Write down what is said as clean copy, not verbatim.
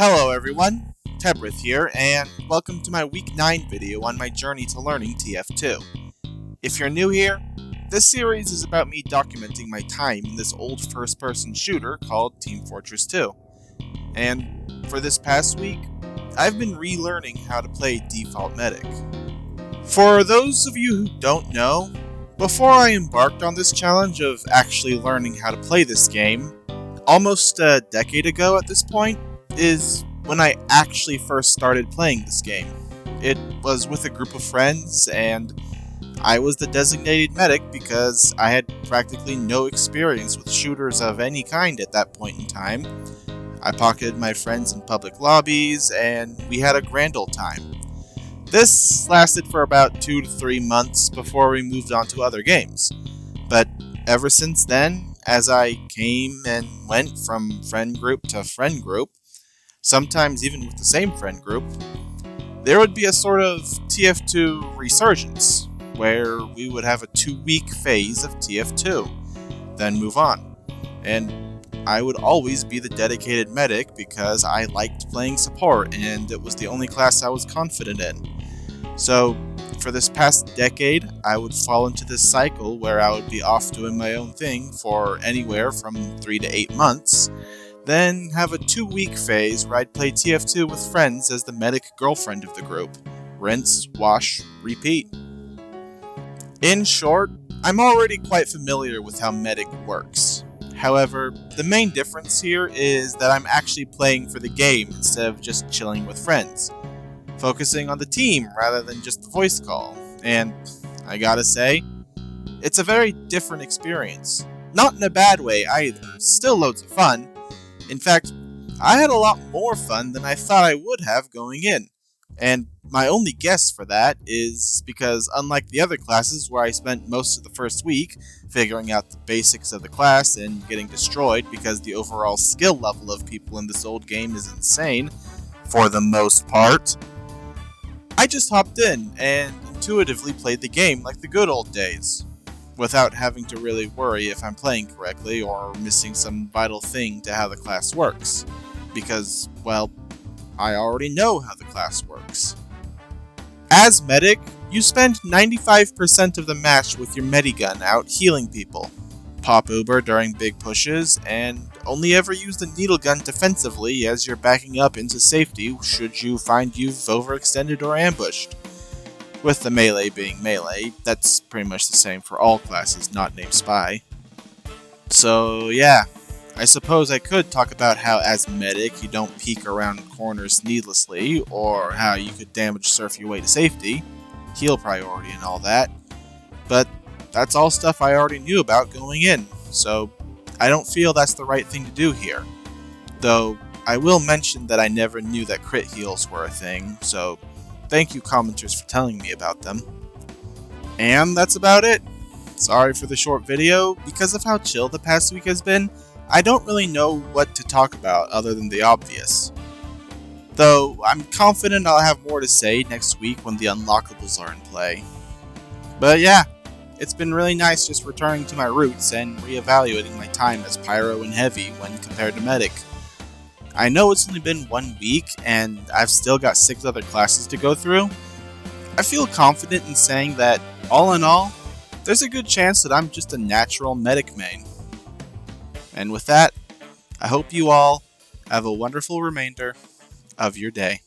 Hello everyone, Tebrith here, and welcome to my Week 9 video on my journey to learning TF2. If you're new here, this series is about me documenting my time in this old first-person shooter called Team Fortress 2. And for this past week, I've been relearning how to play default medic. For those of you who don't know, before I embarked on this challenge of actually learning how to play this game, almost a decade ago at this point, is when I actually first started playing this game. It was with a group of friends, and I was the designated medic because I had practically no experience with shooters of any kind at that point in time. I pocketed my friends in public lobbies, and we had a grand old time. This lasted for about 2 to 3 months before we moved on to other games. But ever since then, as I came and went from friend group to friend group, sometimes even with the same friend group, there would be a sort of TF2 resurgence, where we would have a 2-week phase of TF2, then move on. And I would always be the dedicated medic because I liked playing support and it was the only class I was confident in. So, for this past decade, I would fall into this cycle where I would be off doing my own thing for anywhere from 3 to 8 months, then have a 2-week phase where I'd play TF2 with friends as the medic girlfriend of the group. Rinse, wash, repeat. In short, I'm already quite familiar with how medic works. However, the main difference here is that I'm actually playing for the game instead of just chilling with friends, focusing on the team rather than just the voice call, and I gotta say, it's a very different experience. Not in a bad way either, still loads of fun. In fact, I had a lot more fun than I thought I would have going in, and my only guess for that is because unlike the other classes where I spent most of the first week figuring out the basics of the class and getting destroyed because the overall skill level of people in this old game is insane, for the most part, I just hopped in and intuitively played the game like the good old days, without having to really worry if I'm playing correctly or missing some vital thing to how the class works. Because, well, I already know how the class works. As medic, you spend 95% of the match with your medigun out healing people, pop Uber during big pushes, and only ever use the needle gun defensively as you're backing up into safety should you find you've overextended or ambushed. With the melee being melee, that's pretty much the same for all classes not named Spy. So yeah, I suppose I could talk about how as medic you don't peek around corners needlessly, or how you could damage surf your way to safety, heal priority and all that, but that's all stuff I already knew about going in, so I don't feel that's the right thing to do here. Though, I will mention that I never knew that crit heals were a thing, so thank you commenters for telling me about them. And that's about it. Sorry for the short video. Because of how chill the past week has been, I don't really know what to talk about other than the obvious. Though, I'm confident I'll have more to say next week when the unlockables are in play. But yeah, it's been really nice just returning to my roots and reevaluating my time as Pyro and Heavy when compared to Medic. I know it's only been 1 week, and I've still got 6 other classes to go through. I feel confident in saying that, all in all, there's a good chance that I'm just a natural medic main. And with that, I hope you all have a wonderful remainder of your day.